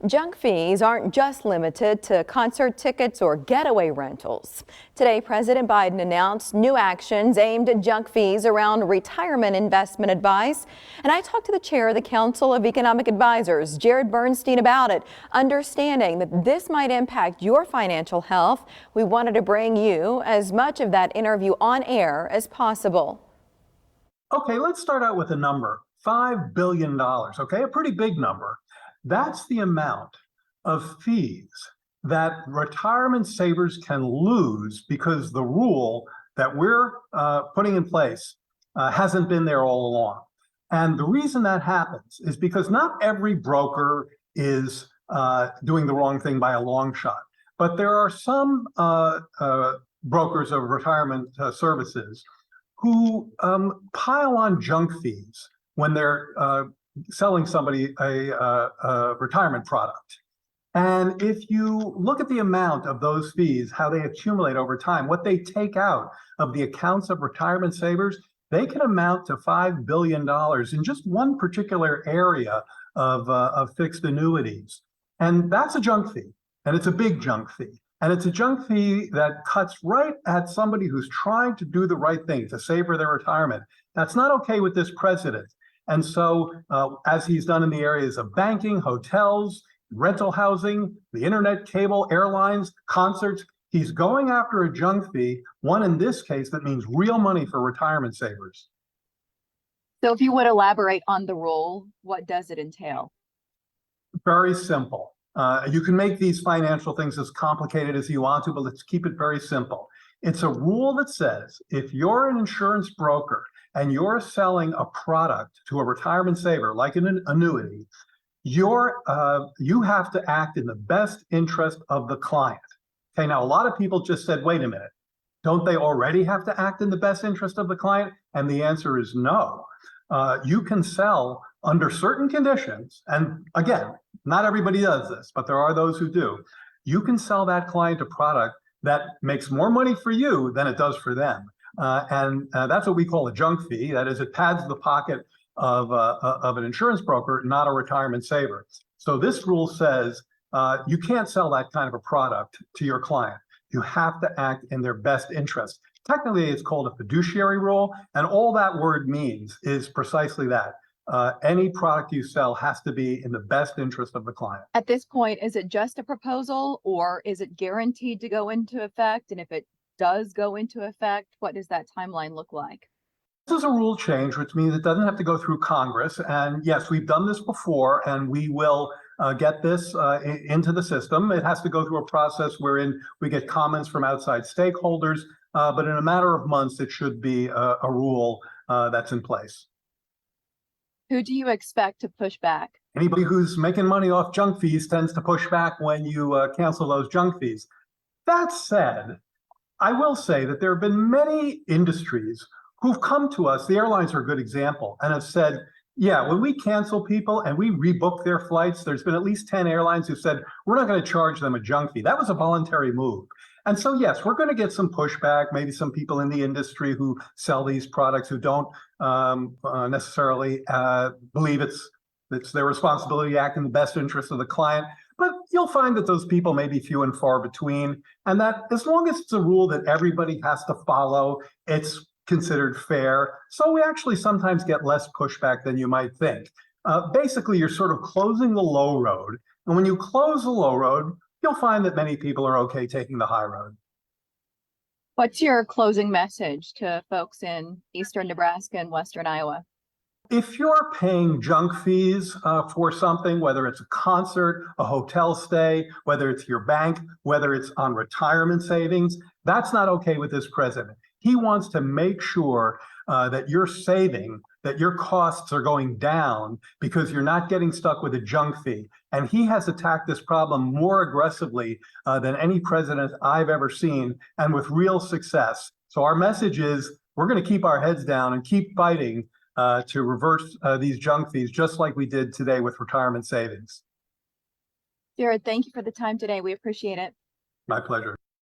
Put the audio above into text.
Junk fees aren't just limited to concert tickets or getaway rentals. Today, President Biden announced new actions aimed at junk fees around retirement investment advice. And I talked to the chair of the Council of Economic Advisors, Bernstein, about it. Understanding that this might impact your financial health, we wanted to bring you as much of that interview on air as possible. Okay, let's start out with a number, $5 billion, okay, a pretty big number. That's the amount of fees that retirement savers can lose because the rule that we're putting in place hasn't been there all along. And the reason that happens is because not every broker is doing the wrong thing by a long shot, but there are some brokers of retirement services who pile on junk fees when they're selling somebody a retirement product. And if you look at the amount of those fees, how they accumulate over time, what they take out of the accounts of retirement savers, they can amount to $5 billion in just one particular area of fixed annuities. And that's a junk fee, and it's a big junk fee. And it's a junk fee that cuts right at somebody who's trying to do the right thing to save for their retirement. That's not okay with this president. And so, as he's done in the areas of banking, hotels, rental housing, the internet, cable, airlines, concerts, he's going after a junk fee, one in this case that means real money for retirement savers. So if you would elaborate on the rule, what does it entail? Very simple. You can make these financial things as complicated as you want to, but let's keep it very simple. It's a rule that says if you're an insurance broker and you're selling a product to a retirement saver, like an annuity, you have to act in the best interest of the client. Okay, now a lot of people just said, wait a minute, don't they already have to act in the best interest of the client? And the answer is no. You can sell under certain conditions, and again, not everybody does this, but there are those who do. You can sell that client a product that makes more money for you than it does for them. And that's what we call a junk fee. That is, it pads the pocket of an insurance broker, not a retirement saver. So this rule says you can't sell that kind of a product to your client. You have to act in their best interest. Technically, it's called a fiduciary rule, and all that word means is precisely that. Any product you sell has to be in the best interest of the client. At this point, is it just a proposal, or is it guaranteed to go into effect? And if it does go into effect, what does that timeline look like? This is a rule change, which means it doesn't have to go through Congress. And yes, we've done this before, and we will get this into the system. It has to go through a process wherein we get comments from outside stakeholders, but in a matter of months, it should be a rule that's in place. Who do you expect to push back? Anybody who's making money off junk fees tends to push back when you cancel those junk fees. That said, I will say that there have been many industries who've come to us, the airlines are a good example, and have said, yeah, when we cancel people and we rebook their flights, there's been at least 10 airlines who said, we're not going to charge them a junk fee. That was a voluntary move. And so, yes, we're going to get some pushback, maybe some people in the industry who sell these products who don't necessarily believe it's their responsibility to act in the best interest of the client. But you'll find that those people may be few and far between, and that as long as it's a rule that everybody has to follow, it's considered fair. So we actually sometimes get less pushback than you might think. Basically, you're sort of closing the low road. And when you close the low road, you'll find that many people are okay taking the high road. What's your closing message to folks in eastern Nebraska and western Iowa? If you're paying junk fees for something, whether it's a concert, a hotel stay, whether it's your bank, whether it's on retirement savings, that's not okay with this president. He wants to make sure that you're saving, that your costs are going down because you're not getting stuck with a junk fee. And he has attacked this problem more aggressively than any president I've ever seen, and with real success. So our message is we're going to keep our heads down and keep fighting to reverse these junk fees, just like we did today with retirement savings. Jared, thank you for the time today. We appreciate it. My pleasure.